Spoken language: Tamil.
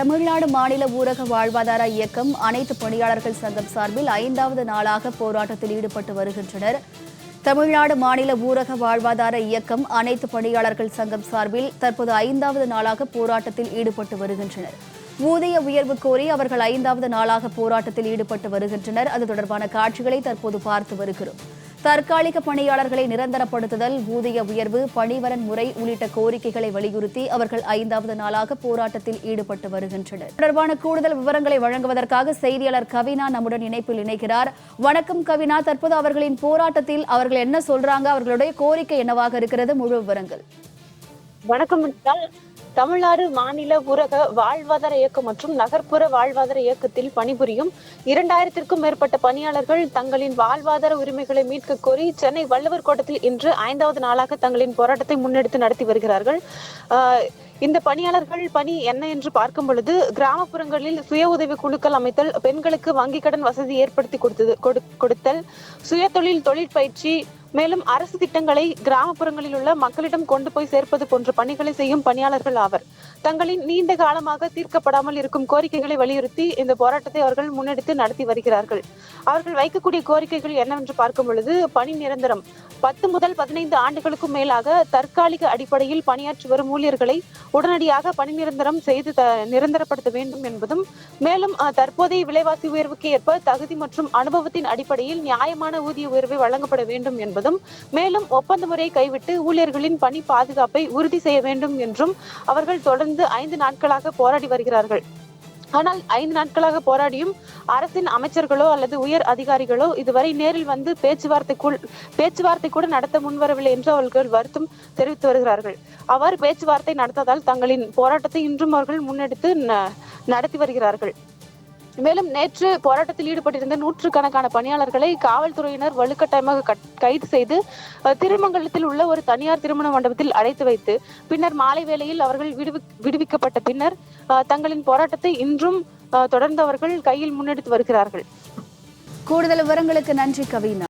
தமிழ்நாடு மாநில ஊரக வாழ்வாதார இயக்கம் அனைத்து பணியாளர்கள் சங்கம் சார்பில் 5வது நாளாக போராட்டத்தில் ஈடுபட்டு வருகின்றனர். தமிழ்நாடு மாநில ஊரக வாழ்வாதார இயக்கம் அனைத்து பணியாளர்கள் சங்கம் சார்பில் தற்போது 5வது நாளாக போராட்டத்தில் ஈடுபட்டு வருகின்றனர். ஊதிய உயர்வு கோரி அவர்கள் 5வது நாளாக போராட்டத்தில் ஈடுபட்டு வருகின்றனர். அது தொடர்பான காட்சிகளை தற்போது பார்த்து வருகிறோம். தற்காலிக பணியாளர்களை நிரந்தரப்படுத்துதல், ஊதிய உயர்வு, பணிவரன் முறை உள்ளிட்ட கோரிக்கைகளை வலியுறுத்தி அவர்கள் 5வது நாளாக போராட்டத்தில் ஈடுபட்டு வருகின்றனர். தொடர்பான கூடுதல் விவரங்களை வழங்குவதற்காக செய்தியாளர் கவினா நம்முடன் இணைப்பில் இணைகிறார். வணக்கம் கவினா, தற்போது அவர்களின் போராட்டத்தில் அவர்கள் என்ன சொல்றாங்க, அவர்களுடைய கோரிக்கை என்னவாக இருக்கிறது, முழு விவரங்கள். வணக்கம். தமிழ்நாடு மாநில ஊரக வாழ்வாதார இயக்கம் மற்றும் நகர்ப்புற வாழ்வாதார இயக்கத்தில் பணிபுரியும் 2000க்கும் மேற்பட்ட பணியாளர்கள் தங்களின் வாழ்வாதார உரிமைகளை மீட்க கோரி சென்னை வள்ளுவர் கோட்டத்தில் இன்று 5வது நாளாக தங்களின் போராட்டத்தை முன்னெடுத்து நடத்தி வருகிறார்கள். இந்த பணியாளர்கள் பணி என்ன என்று பார்க்கும் பொழுது, கிராமப்புறங்களில் சுய உதவி குழுக்கள் அமைத்தல், பெண்களுக்கு வங்கி கடன் வசதி ஏற்படுத்தி கொடுத்தல், சுய தொழிற்பயிற்சி, மேலும் அரசு திட்டங்களை கிராமப்புறங்களில் உள்ள மக்களிடம் கொண்டு போய் சேர்ப்பது போன்ற பணிகளை செய்யும் பணியாளர்கள் ஆவர். தங்களின் நீண்ட காலமாக தீர்க்கப்படாமல் இருக்கும் கோரிக்கைகளை வலியுறுத்தி இந்த போராட்டத்தை அவர்கள் முன்னெடுத்து நடத்தி வருகிறார்கள். அவர்கள் வைக்கக்கூடிய கோரிக்கைகள் என்னவென்று பார்க்கும் பொழுது, பணி நிரந்தரம், 10 முதல் 15 ஆண்டுகளுக்கும் மேலாக தற்காலிக அடிப்படையில் பணியாற்றி வரும் ஊழியர்களை உடனடியாக பணி நிரந்தரம் செய்து நிரந்தரப்படுத்த வேண்டும் என்பதும், மேலும் தற்போதைய விலைவாசி உயர்வுக்கு ஏற்ப தகுதி மற்றும் அனுபவத்தின் அடிப்படையில் நியாயமான ஊதிய உயர்வை வழங்கப்பட வேண்டும் என்பதும், மேலும் ஒப்பந்த முறையை கைவிட்டு ஊழியர்களின் பணி பாதுகாப்பை உறுதி செய்ய வேண்டும் என்றும் அவர்கள் தொடர்ந்து 5 நாட்களாக போராடி வருகிறார்கள். ஆனால் 5 நாட்களாக போராடியும் அரசின் அமைச்சர்களோ அல்லது உயர் அதிகாரிகளோ இதுவரை நேரில் வந்து பேச்சுவார்த்தை கூட நடத்த முன்வரவில்லை என்று அவர்கள் வருத்தம் தெரிவித்து வருகிறார்கள். அவ்வாறு பேச்சுவார்த்தை நடத்தாதால் தங்களின் போராட்டத்தை இன்றும் அவர்கள் முன்னெடுத்து நடத்தி வருகிறார்கள். மேலும் நேற்று போராட்டத்தில் ஈடுபட்டிருந்த 100கணக்கான பணியாளர்களை காவல்துறையினர் வலுக்கட்டாயமாக கைது செய்து திருமங்கலத்தில் உள்ள ஒரு தனியார் திருமண மண்டபத்தில் அடைத்து வைத்து பின்னர் மாலை வேளையில் அவர்கள் விடுவிக்கப்பட்ட பின்னர் தங்களின் போராட்டத்தை இன்றும் தொடர்ந்து அவர்கள் கையில் முன்னெடுத்து வருகிறார்கள். கூடுதல் விவரங்களுக்கு நன்றி கவினா.